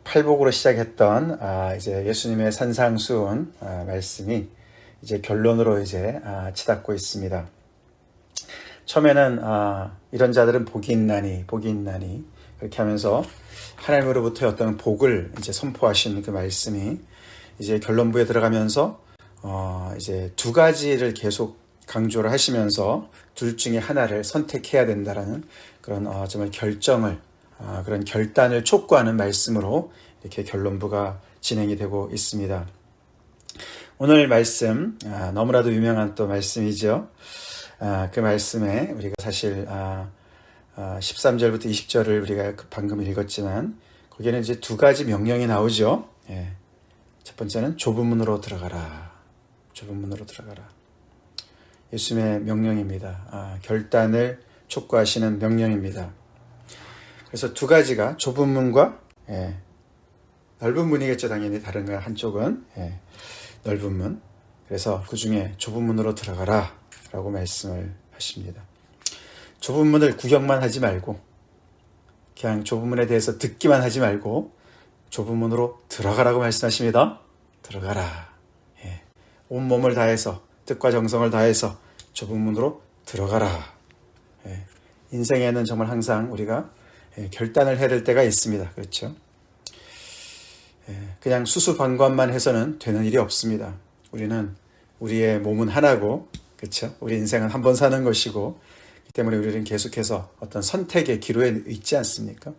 팔복으로 시작했던 이제 예수님의 산상수훈 말씀이 이제 결론으로 이제 치닫고 있습니다. 처음에는 이런 자들은 복이 있나니 그렇게 하면서 하나님으로부터 어떤 복을 이제 선포하신 그 말씀이 이제 결론부에 들어가면서 이제 두 가지를 계속 강조를 하시면서 둘 중에 하나를 선택해야 된다라는 그런 정말 결정을 그런 결단을 촉구하는 말씀으로 이렇게 결론부가 진행이 되고 있습니다. 오늘 말씀 너무나도 유명한 또 말씀이죠. 그 말씀에 우리가 사실 13절부터 20절을 우리가 방금 읽었지만 거기에는 이제 두 가지 명령이 나오죠. 첫 번째는 좁은 문으로 들어가라. 좁은 문으로 들어가라. 예수님의 명령입니다. 결단을 촉구하시는 명령입니다. 그래서 두 가지가 좁은 문과 넓은 문이겠죠. 당연히 다른 거 한쪽은 넓은 문. 그래서 그 중에 좁은 문으로 들어가라 라고 말씀을 하십니다. 좁은 문을 구경만 하지 말고 그냥 좁은 문에 대해서 듣기만 하지 말고 좁은 문으로 들어가라고 말씀하십니다. 들어가라. 온몸을 다해서 뜻과 정성을 다해서 좁은 문으로 들어가라. 인생에는 정말 항상 우리가 결단을 해야 될 때가 있습니다. 그렇죠? 그냥 수수방관만 해서는 되는 일이 없습니다. 우리는 우리의 몸은 하나고, 그렇죠? 우리 인생은 한 번 사는 것이고, 그 때문에 우리는 계속해서 어떤 선택의 기로에 있지 않습니까?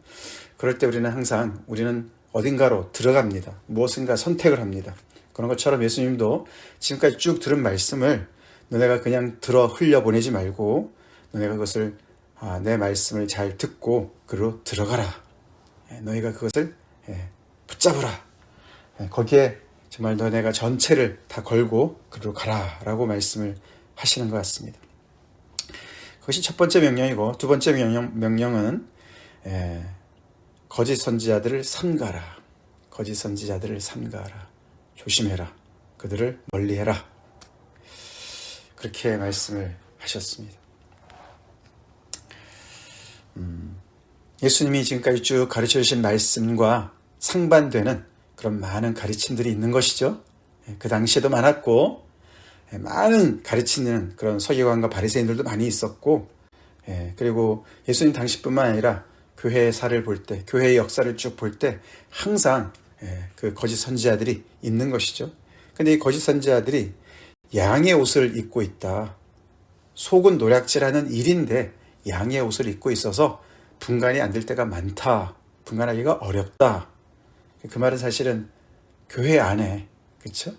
그럴 때 우리는 어딘가로 들어갑니다. 무엇인가 선택을 합니다. 그런 것처럼 예수님도 지금까지 쭉 들은 말씀을 너네가 그냥 들어 흘려보내지 말고 너네가 그것을 내 말씀을 잘 듣고 그로 들어가라. 너희가 그것을 붙잡으라. 거기에 정말 너네가 전체를 다 걸고 그로 가라라고 말씀을 하시는 것 같습니다. 그것이 첫 번째 명령이고 두 번째 명령은 거짓 선지자들을 삼가라. 거짓 선지자들을 삼가라. 조심해라. 그들을 멀리해라. 그렇게 말씀을 하셨습니다. 예수님이 지금까지 쭉 가르쳐 주신 말씀과 상반되는 그런 많은 가르침들이 있는 것이죠. 그 당시에도 많았고 많은 가르치는 그런 서기관과 바리새인들도 많이 있었고 그리고 예수님 당시뿐만 아니라 교회의 사를 볼 때, 교회의 역사를 쭉 볼 때 항상 그 거짓 선지자들이 있는 것이죠. 근데 이 거짓 선지자들이 양의 옷을 입고 있다. 속은 노략질하는 일인데 양의 옷을 입고 있어서 분간이 안 될 때가 많다. 분간하기가 어렵다. 그 말은 사실은 교회 안에, 그렇죠?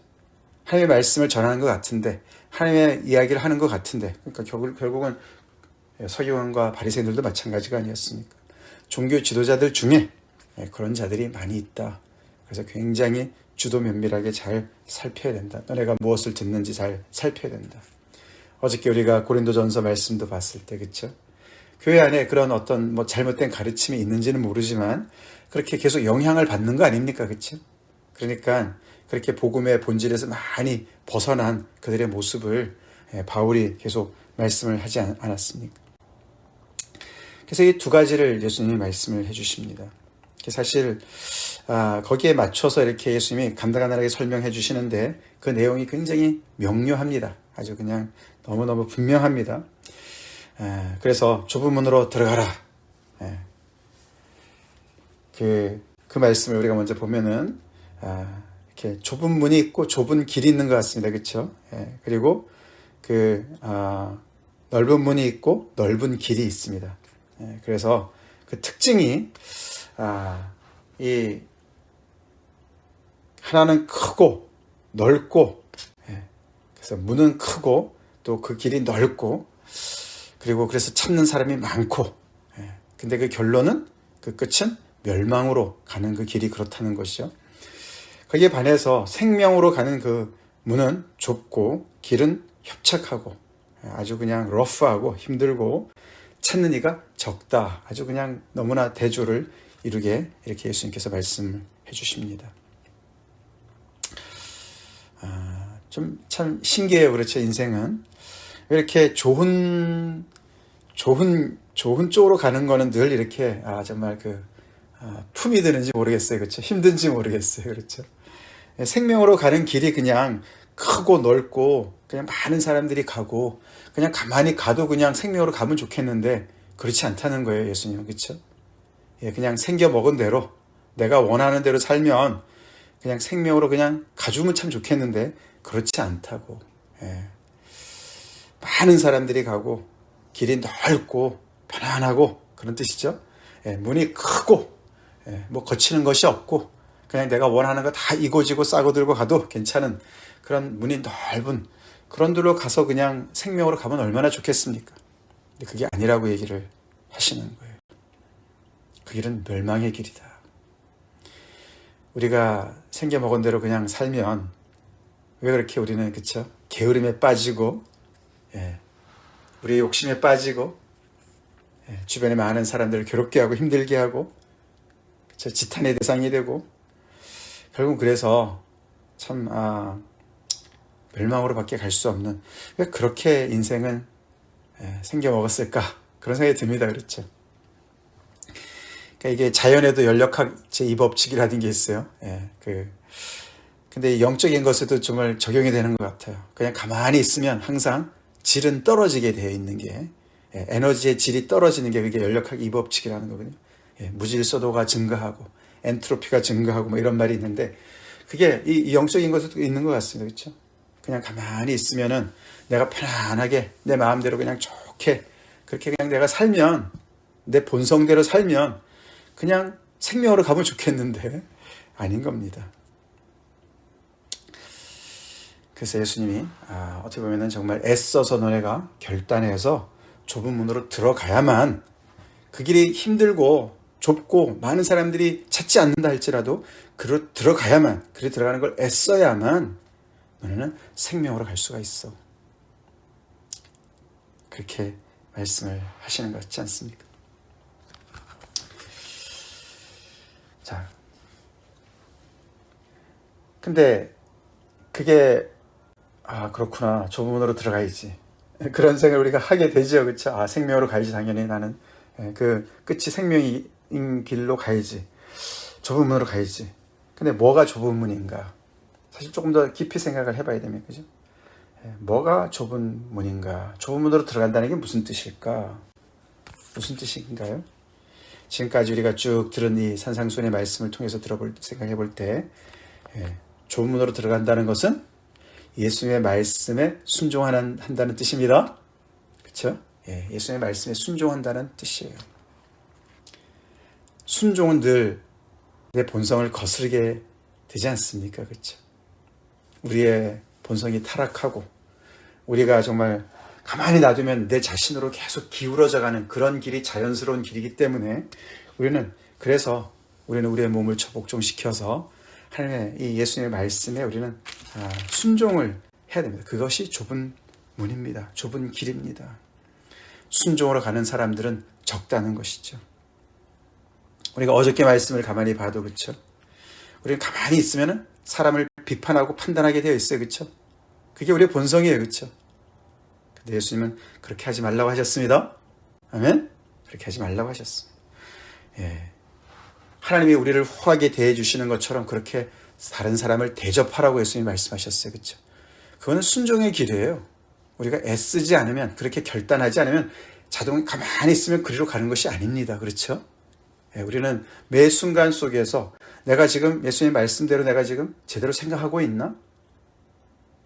하나님의 말씀을 전하는 것 같은데, 하나님의 이야기를 하는 것 같은데, 그러니까 결국은 서기관과 바리새인들도 마찬가지가 아니었습니까? 종교 지도자들 중에 그런 자들이 많이 있다. 그래서 굉장히 주도 면밀하게 잘 살펴야 된다. 너네가 무엇을 듣는지 잘 살펴야 된다. 어저께 우리가 고린도전서 말씀도 봤을 때, 그렇죠? 교회 안에 그런 어떤 잘못된 가르침이 있는지는 모르지만 그렇게 계속 영향을 받는 거 아닙니까? 그렇죠? 그러니까 그렇게 복음의 본질에서 많이 벗어난 그들의 모습을 바울이 계속 말씀을 하지 않았습니까? 그래서 이 두 가지를 예수님이 말씀을 해주십니다. 사실 거기에 맞춰서 이렇게 예수님이 간단하게 설명해 주시는데 그 내용이 굉장히 명료합니다. 아주 그냥 너무너무 분명합니다. 그래서 좁은 문으로 들어가라. 그 말씀을 우리가 먼저 보면은 이렇게 좁은 문이 있고 좁은 길이 있는 것 같습니다. 그렇죠? 그리고 그 넓은 문이 있고 넓은 길이 있습니다. 그래서 그 특징이 이 하나는 크고 넓고 그래서 문은 크고 또 그 길이 넓고 그리고 그래서 찾는 사람이 많고 근데 그 결론은 그 끝은 멸망으로 가는 그 길이 그렇다는 것이죠. 거기에 반해서 생명으로 가는 그 문은 좁고 길은 협착하고 아주 그냥 러프하고 힘들고 찾는 이가 적다. 아주 그냥 너무나 대조를 이루게 이렇게 예수님께서 말씀해 주십니다. 좀 참 신기해요. 그렇죠? 인생은 이렇게 좋은 쪽으로 가는 거는 늘 이렇게 정말 그 품이 드는지 모르겠어요. 그렇죠? 힘든지 모르겠어요. 그렇죠? 생명으로 가는 길이 그냥 크고 넓고 그냥 많은 사람들이 가고 그냥 가만히 가도 그냥 생명으로 가면 좋겠는데 그렇지 않다는 거예요. 예수님은. 그렇죠? 그냥 생겨 먹은 대로 내가 원하는 대로 살면 그냥 생명으로 그냥 가주면 참 좋겠는데 그렇지 않다고. 많은 사람들이 가고 길이 넓고 편안하고 그런 뜻이죠. 문이 크고 뭐 거치는 것이 없고 그냥 내가 원하는 거 다 이고지고 싸고 들고 가도 괜찮은 그런 문이 넓은 그런 데로 가서 그냥 생명으로 가면 얼마나 좋겠습니까? 근데 그게 아니라고 얘기를 하시는 거예요. 그 길은 멸망의 길이다. 우리가 생겨 먹은 대로 그냥 살면 왜 그렇게 우리는 그쵸? 게으름에 빠지고 우리의 욕심에 빠지고 주변에 많은 사람들을 괴롭게 하고 힘들게 하고 그쵸? 지탄의 대상이 되고 결국 그래서 참 멸망으로 밖에 갈 수 없는 왜 그렇게 인생은 생겨 먹었을까 그런 생각이 듭니다. 그렇죠? 그러니까 이게 자연에도 연력학 제2법칙이라는 게 있어요. 근데 영적인 것에도 정말 적용이 되는 것 같아요. 그냥 가만히 있으면 항상 질은 떨어지게 되어 있는 게 에너지의 질이 떨어지는 게 그게 연력학 2법칙이라는 거거든요. 무질서도가 증가하고 엔트로피가 증가하고 뭐 이런 말이 있는데 그게 이 영적인 것에도 있는 것 같습니다. 그렇죠? 그냥 가만히 있으면은 내가 편안하게 내 마음대로 그냥 좋게 그렇게 그냥 내가 살면 내 본성대로 살면 그냥 생명으로 가면 좋겠는데 아닌 겁니다. 그래서 예수님이 어떻게 보면 정말 애써서 너네가 결단해서 좁은 문으로 들어가야만 그 길이 힘들고 좁고 많은 사람들이 찾지 않는다 할지라도 그로 들어가야만 그리 들어가는 걸 애써야만 너네는 생명으로 갈 수가 있어. 그렇게 말씀을 하시는 것 같지 않습니까? 자, 근데 그게 그렇구나. 좁은 문으로 들어가야지. 그런 생각을 우리가 하게 되죠. 그렇죠? 생명으로 가야지. 당연히 나는 그 끝이 생명인 길로 가야지. 좁은 문으로 가야지. 근데 뭐가 좁은 문인가? 사실 조금 더 깊이 생각을 해봐야 됩니다. 그죠? 뭐가 좁은 문인가? 좁은 문으로 들어간다는 게 무슨 뜻일까? 무슨 뜻인가요? 지금까지 우리가 쭉 들은 이 산상수훈의 말씀을 통해서 생각해 볼 때 좁은 문으로 들어간다는 것은 예수님의 말씀에 순종한다는 뜻입니다. 그렇죠? 예수님의 말씀에 순종한다는 뜻이에요. 순종은 늘 내 본성을 거스르게 되지 않습니까? 그렇죠? 우리의 본성이 타락하고 우리가 정말 가만히 놔두면 내 자신으로 계속 기울어져가는 그런 길이 자연스러운 길이기 때문에 그래서 우리는 우리의 몸을 복종시켜서 하나님의 이 예수님의 말씀에 우리는 순종을 해야 됩니다. 그것이 좁은 문입니다. 좁은 길입니다. 순종으로 가는 사람들은 적다는 것이죠. 우리가 어저께 말씀을 가만히 봐도 그렇죠. 우리는 가만히 있으면 사람을 비판하고 판단하게 되어 있어요. 그렇죠? 그게 우리의 본성이에요. 그렇죠? 근데 예수님은 그렇게 하지 말라고 하셨습니다. 아멘? 그렇게 하지 말라고 하셨습니다. 하나님이 우리를 후하게 대해주시는 것처럼 그렇게 다른 사람을 대접하라고 예수님이 말씀하셨어요. 그렇죠? 그거는 순종의 길이에요. 우리가 애쓰지 않으면 그렇게 결단하지 않으면 자동으로 가만히 있으면 그리로 가는 것이 아닙니다. 그렇죠? 우리는 매 순간 속에서 내가 지금 예수님 말씀대로 내가 지금 제대로 생각하고 있나?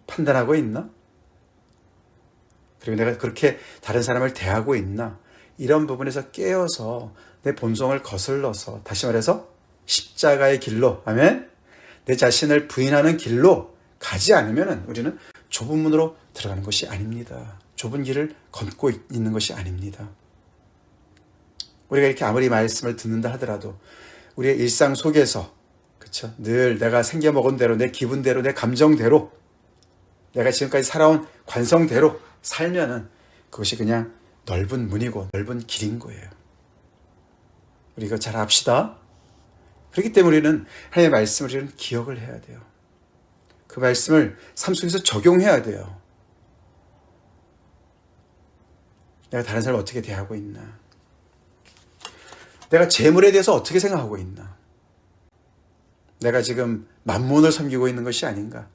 판단하고 있나? 그리고 내가 그렇게 다른 사람을 대하고 있나? 이런 부분에서 깨어서 내 본성을 거슬러서 다시 말해서 십자가의 길로 아멘? 내 자신을 부인하는 길로 가지 않으면 우리는 좁은 문으로 들어가는 것이 아닙니다. 좁은 길을 걷고 있는 것이 아닙니다. 우리가 이렇게 아무리 말씀을 듣는다 하더라도 우리의 일상 속에서 그렇죠? 늘 내가 생겨 먹은 대로 내 기분대로 내 감정대로 내가 지금까지 살아온 관성대로 살면은 그것이 그냥 넓은 문이고 넓은 길인 거예요. 우리 이거 잘 압시다. 그렇기 때문에 우리는 하나님의 말씀을 우리는 기억을 해야 돼요. 그 말씀을 삶 속에서 적용해야 돼요. 내가 다른 사람을 어떻게 대하고 있나? 내가 재물에 대해서 어떻게 생각하고 있나? 내가 지금 만몬을 섬기고 있는 것이 아닌가?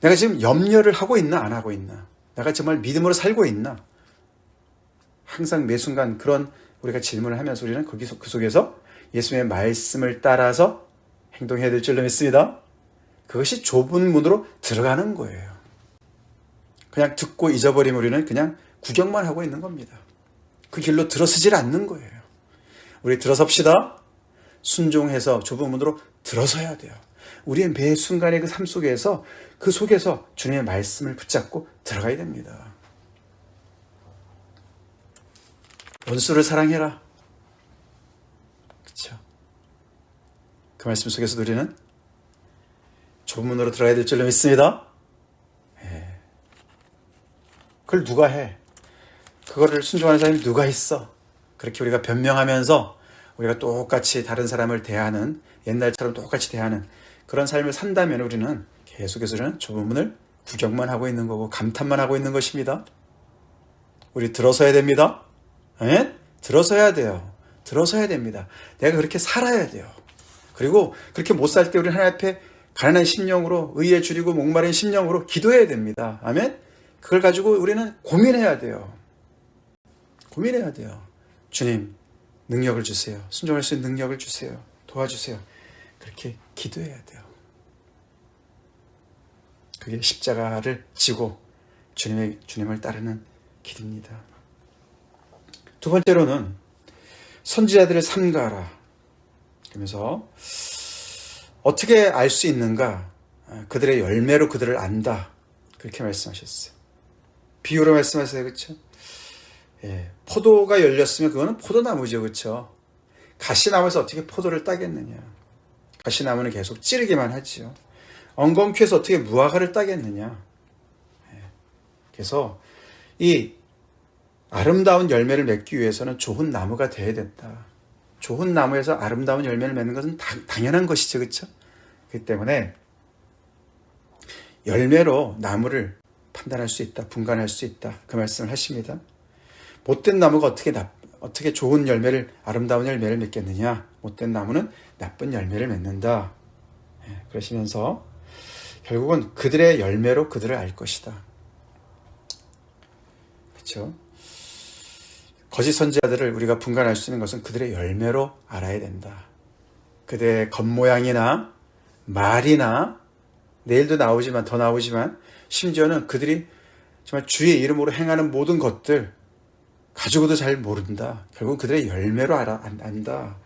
내가 지금 염려를 하고 있나 안 하고 있나? 내가 정말 믿음으로 살고 있나? 항상 매 순간 그런 우리가 질문을 하면서 우리는 거기서 그 속에서 예수님의 말씀을 따라서 행동해야 될 줄로 믿습니다. 그것이 좁은 문으로 들어가는 거예요. 그냥 듣고 잊어버리면 우리는 그냥 구경만 하고 있는 겁니다. 그 길로 들어서질 않는 거예요. 우리 들어섭시다. 순종해서 좁은 문으로 들어서야 돼요. 우리의 매 순간의 그 삶 속에서 그 속에서 주님의 말씀을 붙잡고 들어가야 됩니다. 원수를 사랑해라. 그렇죠? 그 말씀 속에서 우리는 좁은 문으로 들어가야 될 줄로 믿습니다. 그걸 누가 해? 그거를 순종하는 사람이 누가 있어? 그렇게 우리가 변명하면서 우리가 똑같이 다른 사람을 대하는, 옛날처럼 똑같이 대하는 그런 삶을 산다면 우리는 계속해서는 좁은 문을 구경만 하고 있는 거고 감탄만 하고 있는 것입니다. 우리 들어서야 됩니다. 들어서야 돼요. 들어서야 됩니다. 내가 그렇게 살아야 돼요. 그리고 그렇게 못 살 때 우리는 하나님 앞에 가난한 심령으로, 의에 줄이고 목마른 심령으로 기도해야 됩니다. 아멘? 그걸 가지고 우리는 고민해야 돼요. 고민해야 돼요. 주님, 능력을 주세요. 순종할 수 있는 능력을 주세요. 도와주세요. 그렇게 기도해야 돼요. 그게 십자가를 지고 주님을 따르는 길입니다. 두 번째로는 선지자들을 삼가하라. 그러면서 어떻게 알 수 있는가? 그들의 열매로 그들을 안다. 그렇게 말씀하셨어요. 비유로 말씀하세요. 그렇죠? 포도가 열렸으면 그거는 포도나무죠. 그렇죠? 가시나무에서 어떻게 포도를 따겠느냐? 가시나무는 계속 찌르기만 하지요. 엉겅퀴에서 어떻게 무화과를 따겠느냐? 그래서 이 아름다운 열매를 맺기 위해서는 좋은 나무가 되어야 된다. 좋은 나무에서 아름다운 열매를 맺는 것은 당연한 것이죠. 그렇죠? 그렇기 때문에 열매로 나무를 판단할 수 있다. 분간할 수 있다. 그 말씀을 하십니다. 못된 나무가 어떻게 좋은 열매를, 아름다운 열매를 맺겠느냐? 못된 나무는 나쁜 열매를 맺는다. 그러시면서 결국은 그들의 열매로 그들을 알 것이다. 그렇죠? 거짓 선지자들을 우리가 분간할 수 있는 것은 그들의 열매로 알아야 된다. 그들의 겉모양이나 말이나 내일도 더 나오지만 심지어는 그들이 정말 주의 이름으로 행하는 모든 것들 가지고도 잘 모른다. 결국 그들의 열매로 안다.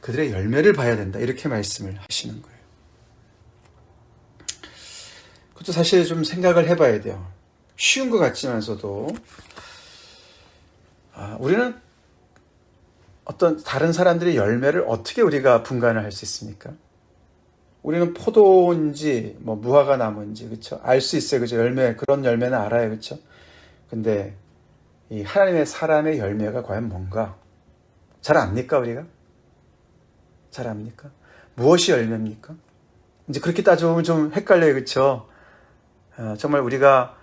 그들의 열매를 봐야 된다. 이렇게 말씀을 하시는 거예요. 그것도 사실 좀 생각을 해봐야 돼요. 쉬운 것 같지만서도 우리는 어떤 다른 사람들의 열매를 어떻게 우리가 분간을 할 수 있습니까? 우리는 포도인지 무화과 나무인지 그렇죠? 알 수 있어요. 그렇죠? 그런 열매는 알아요. 그렇죠? 근데 이 하나님의 사람의 열매가 과연 뭔가? 잘 압니까, 우리가? 잘 압니까? 무엇이 열매입니까? 이제 그렇게 따져보면 좀 헷갈려요. 그렇죠? 정말 우리가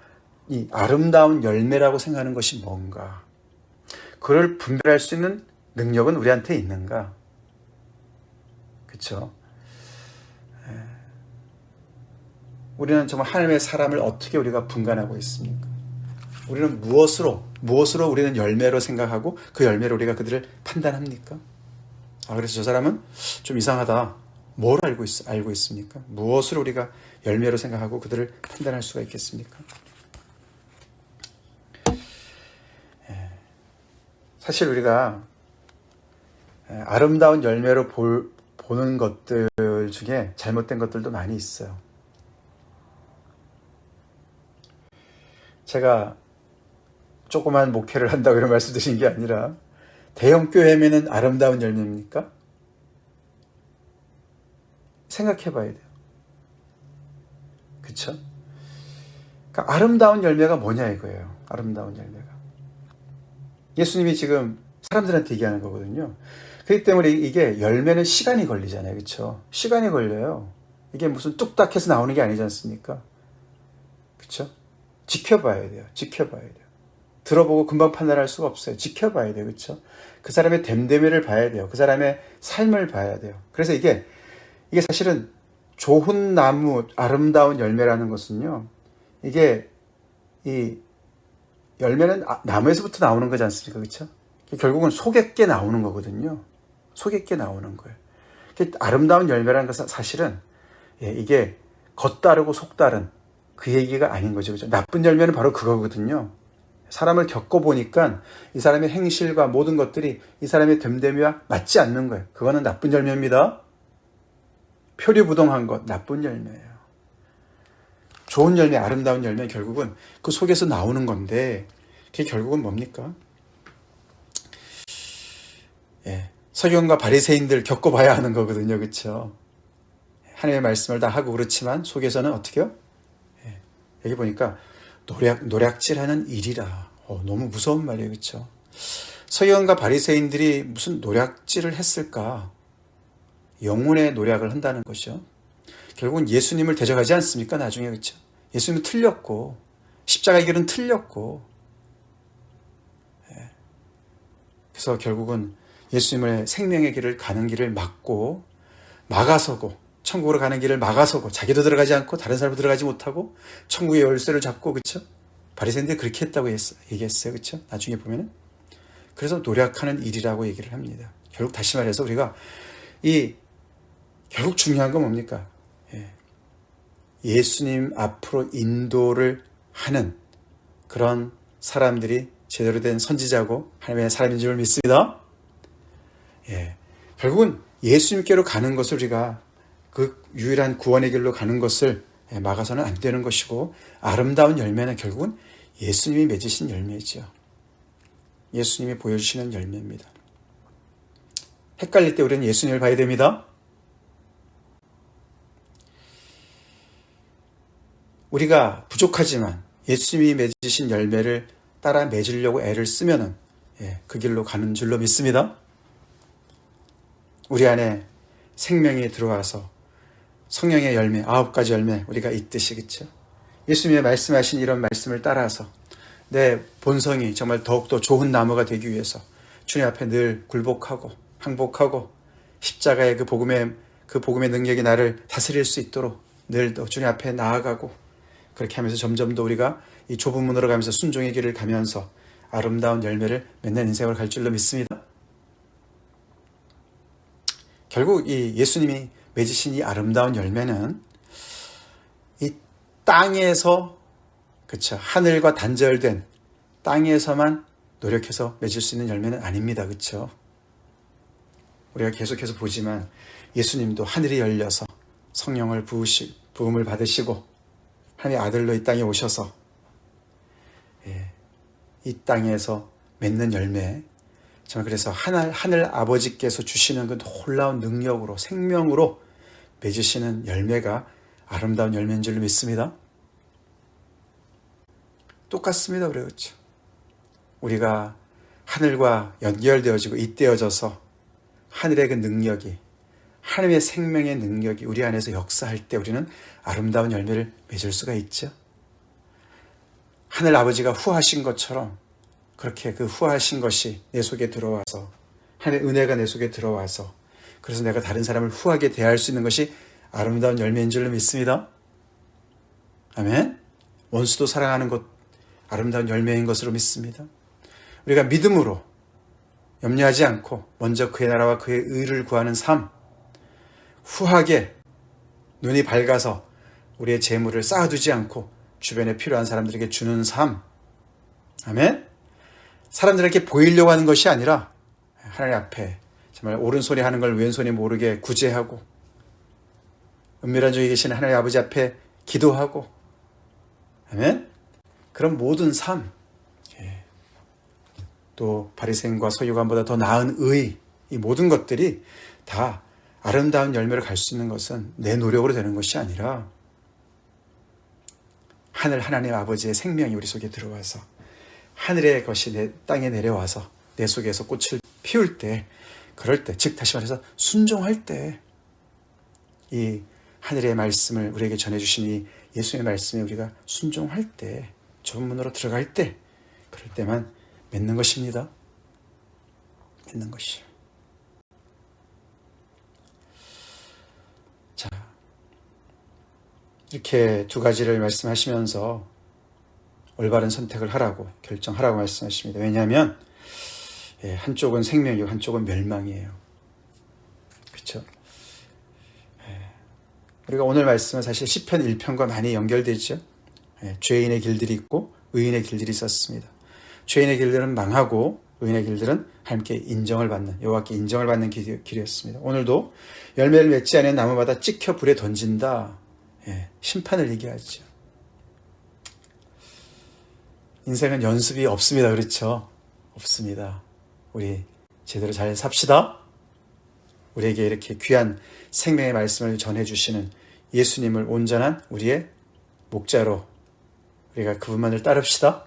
이 아름다운 열매라고 생각하는 것이 뭔가? 그걸 분별할 수 있는 능력은 우리한테 있는가? 그렇죠? 우리는 정말 하나님의 사람을 어떻게 우리가 분간하고 있습니까? 우리는 무엇으로 우리는 열매로 생각하고 그 열매로 우리가 그들을 판단합니까? 그래서 저 사람은 좀 이상하다. 뭘 알고 있습니까? 무엇으로 우리가 열매로 생각하고 그들을 판단할 수가 있겠습니까? 사실 우리가 아름다운 열매로 보는 것들 중에 잘못된 것들도 많이 있어요. 제가 조그만 목회를 한다고 이런 말씀 드린 게 아니라 대형 교회면은 아름다운 열매입니까? 생각해 봐야 돼요. 그쵸? 그러니까 아름다운 열매가 뭐냐 이거예요. 아름다운 열매가. 예수님이 지금 사람들한테 얘기하는 거거든요. 그렇기 때문에 이게 열매는 시간이 걸리잖아요. 그쵸? 시간이 걸려요. 이게 무슨 뚝딱 해서 나오는 게 아니지 않습니까? 그쵸? 지켜봐야 돼요. 들어보고 금방 판단할 수가 없어요. 지켜봐야 돼요. 그렇죠? 그 사람의 됨됨이를 봐야 돼요. 그 사람의 삶을 봐야 돼요. 그래서 이게 사실은 좋은 나무, 아름다운 열매라는 것은요. 이게 이 열매는 나무에서부터 나오는 거지 않습니까? 그렇죠? 결국은 속에 게 나오는 거거든요. 속에 게 나오는 거예요. 아름다운 열매라는 것은 사실은 이게 겉다르고 속다른 그 얘기가 아닌 거죠. 그렇죠? 나쁜 열매는 바로 그거거든요. 사람을 겪어보니까 이 사람의 행실과 모든 것들이 이 사람의 됨됨이와 맞지 않는 거예요. 그거는 나쁜 열매입니다. 표리부동한 것, 나쁜 열매예요. 좋은 열매, 아름다운 열매 결국은 그 속에서 나오는 건데 그게 결국은 뭡니까? 서기관과 바리새인들 겪어봐야 하는 거거든요. 그렇죠? 하나님의 말씀을 다 하고 그렇지만 속에서는 어떻게요? 여기 보니까 노략질하는 일이라. 너무 무서운 말이에요. 그렇죠? 서기관과 바리새인들이 무슨 노략질을 했을까? 영혼의 노략을 한다는 것이죠. 결국은 예수님을 대적하지 않습니까? 나중에. 그렇죠? 예수님은 틀렸고 십자가의 길은 틀렸고 그래서 결국은 예수님의 생명의 길을 가는 길을 막고 막아서고 천국으로 가는 길을 막아서고 자기도 들어가지 않고 다른 사람도 들어가지 못하고 천국의 열쇠를 잡고 그렇죠? 바리새인들이 그렇게 했다고 얘기했어요. 그렇죠? 나중에 보면은 그래서 노력하는 일이라고 얘기를 합니다. 결국 다시 말해서 우리가 결국 중요한 건 뭡니까? 예수님 앞으로 인도를 하는 그런 사람들이 제대로 된 선지자고 하나님의 사람인 줄 믿습니다. 결국은 예수님께로 가는 것을 우리가 그 유일한 구원의 길로 가는 것을 막아서는 안 되는 것이고 아름다운 열매는 결국은 예수님이 맺으신 열매죠. 예수님이 보여주시는 열매입니다. 헷갈릴 때 우리는 예수님을 봐야 됩니다. 우리가 부족하지만 예수님이 맺으신 열매를 따라 맺으려고 애를 쓰면은 그 길로 가는 줄로 믿습니다. 우리 안에 생명이 들어와서 성령의 열매, 9가지 열매 우리가 있듯이 그렇죠? 예수님이 말씀하신 이런 말씀을 따라서 내 본성이 정말 더욱더 좋은 나무가 되기 위해서 주님 앞에 늘 굴복하고 항복하고 십자가의 그 복음의 능력이 나를 다스릴 수 있도록 늘 더 주님 앞에 나아가고 그렇게 하면서 점점 더 우리가 이 좁은 문으로 가면서 순종의 길을 가면서 아름다운 열매를 맺는 인생을 갈 줄로 믿습니다. 결국 이 예수님이 맺으신 이 아름다운 열매는 이 땅에서 그렇죠. 하늘과 단절된 땅에서만 노력해서 맺을 수 있는 열매는 아닙니다. 그렇죠? 우리가 계속해서 보지만 예수님도 하늘이 열려서 성령을 부음을 받으시고 하나님의 아들로 이 땅에 오셔서 이 땅에서 맺는 열매 정말 그래서 하늘 아버지께서 주시는 그 놀라운 능력으로 생명으로 맺으시는 열매가 아름다운 열매인 줄로 믿습니다. 똑같습니다. 그렇죠. 우리가 하늘과 연결되어지고 잇대어져서 하늘의 그 능력이 하나님의 생명의 능력이 우리 안에서 역사할 때 우리는 아름다운 열매를 맺을 수가 있죠. 하늘 아버지가 후하신 것처럼 그렇게 그 후하신 것이 내 속에 들어와서 하나님의 은혜가 내 속에 들어와서 그래서 내가 다른 사람을 후하게 대할 수 있는 것이 아름다운 열매인 줄로 믿습니다. 아멘. 원수도 사랑하는 것 아름다운 열매인 것으로 믿습니다. 우리가 믿음으로 염려하지 않고 먼저 그의 나라와 그의 의를 구하는 삶, 후하게 눈이 밝아서 우리의 재물을 쌓아두지 않고 주변에 필요한 사람들에게 주는 삶. 아멘. 사람들에게 보이려고 하는 것이 아니라 하나님 앞에 정말 오른손이 하는 걸 왼손이 모르게 구제하고 은밀한 중에 계시는 하나님 아버지 앞에 기도하고 아멘. 그런 모든 삶, 또 바리새인과 서기관보다 더 나은 의, 이 모든 것들이 다 아름다운 열매를 갈 수 있는 것은 내 노력으로 되는 것이 아니라 하나님 아버지의 생명이 우리 속에 들어와서 하늘의 것이 내 땅에 내려와서 내 속에서 꽃을 피울 때, 그럴 때, 즉 다시 말해서 순종할 때 이 하늘의 말씀을 우리에게 전해주신 이 예수의 말씀에 우리가 순종할 때, 좁은 문으로 들어갈 때 그럴 때만 맺는 것입니다. 맺는 것이요. 자, 이렇게 두 가지를 말씀하시면서 올바른 선택을 하라고, 결정하라고 말씀하십니다. 왜냐하면 한쪽은 생명이고 한쪽은 멸망이에요. 그렇죠? 우리가 오늘 말씀은 사실 시편 1편과 많이 연결되죠. 죄인의 길들이 있고 의인의 길들이 있었습니다. 죄인의 길들은 망하고 의인의 길들은 하나님께 인정을 받는, 여호와께 인정을 받는 길이었습니다. 오늘도 열매를 맺지 않은 나무마다 찍혀 불에 던진다. 심판을 얘기하죠. 인생은 연습이 없습니다. 그렇죠? 없습니다. 우리 제대로 잘 삽시다. 우리에게 이렇게 귀한 생명의 말씀을 전해주시는 예수님을 온전한 우리의 목자로 우리가 그분만을 따릅시다.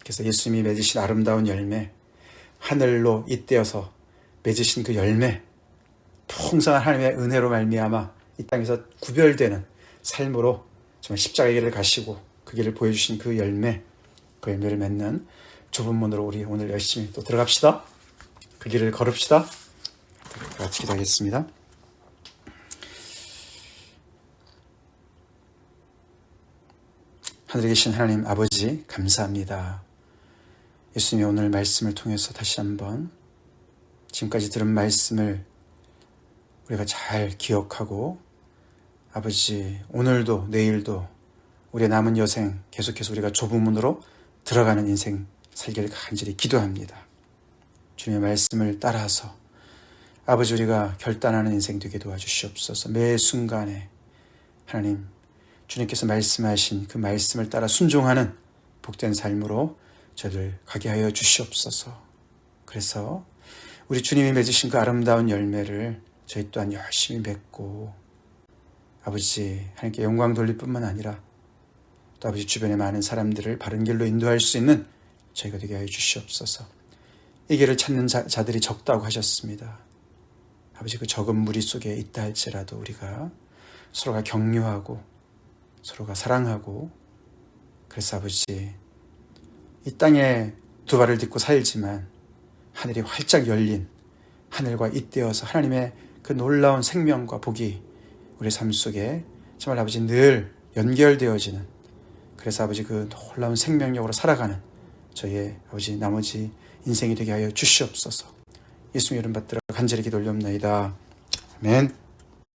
그래서 예수님이 맺으신 아름다운 열매, 하늘로 잇대어서 맺으신 그 열매, 풍성한 하나님의 은혜로 말미암아 이 땅에서 구별되는 삶으로 정말 십자가의 길을 가시고 그 길을 보여주신 그 열매, 그 열매를 맺는 좁은 문으로 우리 오늘 열심히 또 들어갑시다. 그 길을 걸읍시다. 같이 기도하겠습니다. 하늘에 계신 하나님 아버지 감사합니다. 예수님이 오늘 말씀을 통해서 다시 한번 지금까지 들은 말씀을 우리가 잘 기억하고 아버지 오늘도 내일도 우리의 남은 여생 계속해서 우리가 좁은 문으로 들어가는 인생 살기를 간절히 기도합니다. 주님의 말씀을 따라서 아버지 우리가 결단하는 인생 되게 도와주시옵소서. 매 순간에 하나님 주님께서 말씀하신 그 말씀을 따라 순종하는 복된 삶으로 저희들 가게 하여 주시옵소서. 그래서 우리 주님이 맺으신 그 아름다운 열매를 저희 또한 열심히 맺고 아버지 하나님께 영광 돌릴 뿐만 아니라 또 아버지 주변의 많은 사람들을 바른 길로 인도할 수 있는 저희가 되게 하여 주시옵소서. 이 길을 찾는 자들이 적다고 하셨습니다. 아버지 그 적은 무리 속에 있다 할지라도 우리가 서로가 격려하고 서로가 사랑하고 그래서 아버지 이 땅에 두 발을 딛고 살지만 하늘이 활짝 열린 하늘과 잇대어서 하나님의 그 놀라운 생명과 복이 우리 삶 속에 정말 아버지 늘 연결되어지는 그래서 아버지 그 놀라운 생명력으로 살아가는 저희의 아버지 나머지 인생이 되게 하여 주시옵소서. 예수님 이름 받들어 간절히 기도 올려옵나이다. 아멘.